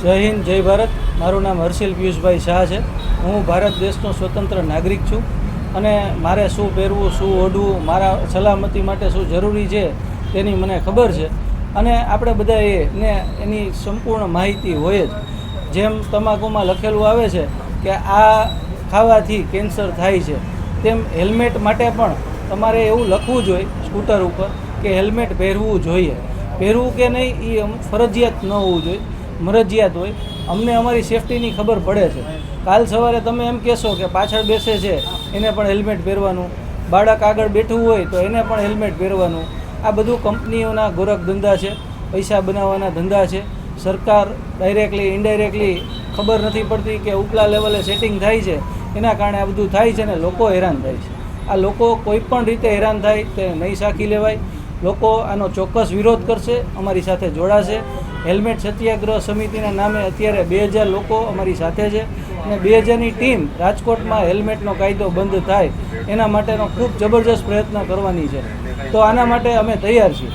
જય હિન્દ, જય ભારત. મારું નામ હર્ષિલ પિયુષભાઈ શાહ છે. હું ભારત દેશનો સ્વતંત્ર નાગરિક છું અને મારે શું પહેરવું, શું ઓઢવું, મારા સલામતી માટે શું જરૂરી છે તેની મને ખબર છે. અને આપણે બધાને એની સંપૂર્ણ માહિતી હોય જ. જેમ તમાકુમાં લખેલું આવે છે કે આ ખાવાથી કેન્સર થાય છે, તેમ હેલ્મેટ માટે પણ તમારે એવું લખવું જોઈએ સ્કૂટર ઉપર કે હેલ્મેટ પહેરવું જોઈએ. પહેરવું કે નહીં એ ફરજિયાત ન હોવું જોઈએ, મરજિયાત હોય. અમને અમારી સેફટીની ખબર પડે છે. કાલ સવારે તમે એમ કહેશો કે પાછળ બેસે છે એને પણ હેલ્મેટ પહેરવાનું, બાળક આગળ બેઠું હોય તો એને પણ હેલ્મેટ પહેરવાનું. આ બધું કંપનીઓના ગોરખ ધંધા છે, પૈસા બનાવવાના ધંધા છે. સરકાર ડાયરેક્ટલી ઇનડાયરેક્ટલી ખબર નથી પડતી કે ઉપલા લેવલે સેટિંગ થાય છે, એના કારણે આ બધું થાય છે ને લોકો હેરાન થાય છે. આ લોકો કોઈ પણ રીતે હેરાન થાય તે નહીં સાખી લેવાય. લોકો આનો ચોક્કસ વિરોધ કરશે, અમારી સાથે જોડાશે. હેલ્મેટ સત્યાગ્રહ સમિતિના નામે અત્યારે 2000 લોકો અમારી સાથે છે અને 2000ની ટીમ રાજકોટમાં હેલ્મેટનો કાયદો બંધ થાય એના માટેનો ખૂબ જબરજસ્ત પ્રયત્ન કરવાની છે. તો આના માટે અમે તૈયાર છીએ.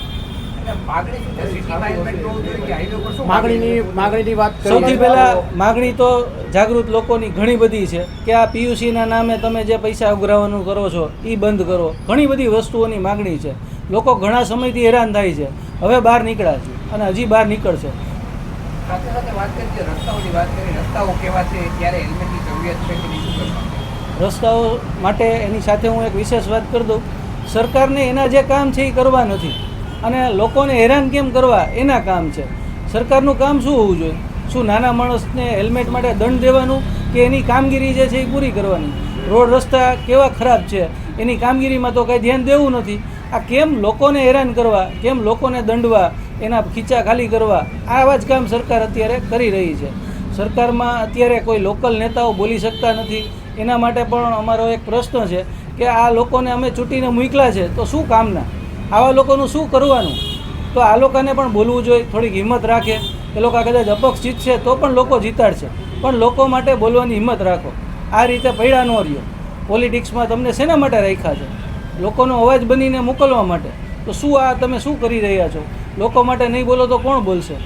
માગણીની વાત સૌથી પહેલાં માગણી તો જાગૃત લોકોની ઘણી બધી છે કે આ પીયુસીના નામે તમે જે પૈસા ઉઘરાવવાનું કરો છો એ બંધ કરો. ઘણી બધી વસ્તુઓની માગણી છે. લોકો ઘણા સમયથી હેરાન થાય છે, હવે બહાર નીકળ્યા છે અને હજી બહાર નીકળશે. રસ્તાઓ માટે એની સાથે હું એક વિશેષ વાત કરી દઉં. સરકારને એના જે કામ છે એ કરવા નથી અને લોકોને હેરાન કેમ કરવા એના કામ છે. સરકારનું કામ શું હોવું જોઈએ? શું નાના માણસને હેલ્મેટ માટે દંડ દેવાનું કે એની કામગીરી જે છે એ પૂરી કરવાની? રોડ રસ્તા કેવા ખરાબ છે એની કામગીરીમાં તો કંઈ ધ્યાન દેવું નથી. આ કેમ લોકોને હેરાન કરવા, કેમ લોકોને દંડવા, એના ખીચા ખાલી કરવા, આવા જ કામ સરકાર અત્યારે કરી રહી છે. સરકારમાં અત્યારે કોઈ લોકલ નેતાઓ બોલી શકતા નથી. એના માટે પણ અમારો એક પ્રશ્ન છે કે આ લોકોને અમે ચૂંટીને મોકલ્યા છે તો શું કામના? આવા લોકોનું શું કરવાનું? તો આ લોકોને પણ બોલવું જોઈએ, થોડીક હિંમત રાખે. એ લોકો કદાચ અપક્ષ જીતશે તો પણ લોકો જીતાડશે, પણ લોકો માટે બોલવાની હિંમત રાખો. આ રીતે પૈડા ન રહ્યો. પોલિટિક્સમાં તમને શેના માટે રાખ્યા છે? લોકોનો અવાજ બનીને મોકલવા માટે. તો શું આ તમે શું કરી રહ્યા છો? લોકો માટે નહીં બોલો તો કોણ બોલશે?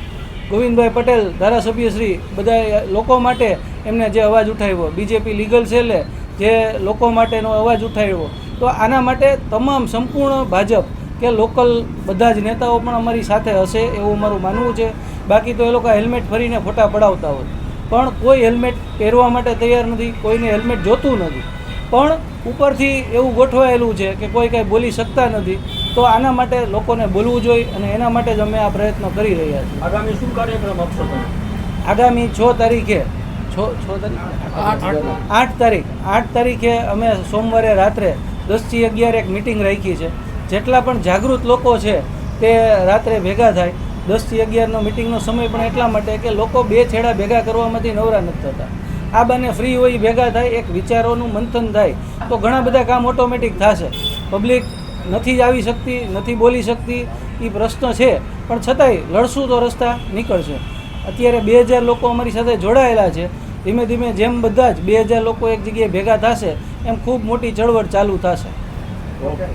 ગોવિંદભાઈ પટેલ ધારાસભ્યશ્રી બધા લોકો માટે એમને જે અવાજ ઉઠાવ્યો, બીજેપી લીગલ સેલે જે લોકો માટેનો અવાજ ઉઠાવ્યો, તો આના માટે તમામ સંપૂર્ણ ભાજપ કે લોકલ બધા જ નેતાઓ પણ અમારી સાથે હશે એવું મારું માનવું છે. બાકી તો એ લોકો હેલ્મેટ ફરીને ફોટા પડાવતા હોય, પણ કોઈ હેલ્મેટ પહેરવા માટે તૈયાર નથી, કોઈને હેલ્મેટ જોતું નથી. પણ ઉપરથી એવું ગોઠવાયેલું છે કે કોઈ કાંઈ બોલી શકતા નથી. તો આના માટે લોકોને બોલવું જોઈએ અને એના માટે જ અમે આ પ્રયત્નો કરી રહ્યા છીએ. આગામી શું કાર્યક્રમ આપશો તમે? આગામી 6 તારીખે 8 તારીખે અમે સોમવારે રાત્રે 10 થી 11 એક મિટિંગ રાખી છે. જેટલા પણ જાગૃત લોકો છે તે રાત્રે ભેગા થાય. 10 થી 11નો મિટિંગનો સમય પણ એટલા માટે કે લોકો બે છેડા ભેગા કરવામાંથી નવરા નથી થતા. આ બંને ફ્રી હોય ભેગા થાય, એક વિચારોનું મંથન થાય તો ઘણા બધા કામ ઓટોમેટિક થશે. પબ્લિક નથી આવી શકતી, નથી બોલી શકતી, એ પ્રશ્ન છે, પણ છતાંય લડશું તો રસ્તા નીકળશે. અત્યારે 2000 લોકો અમારી સાથે જોડાયેલા છે. ધીમે ધીમે જેમ બધા જ 2000 લોકો એક જગ્યાએ ભેગા થશે એમ ખૂબ મોટી ચળવળ ચાલુ થશે. ઓકે.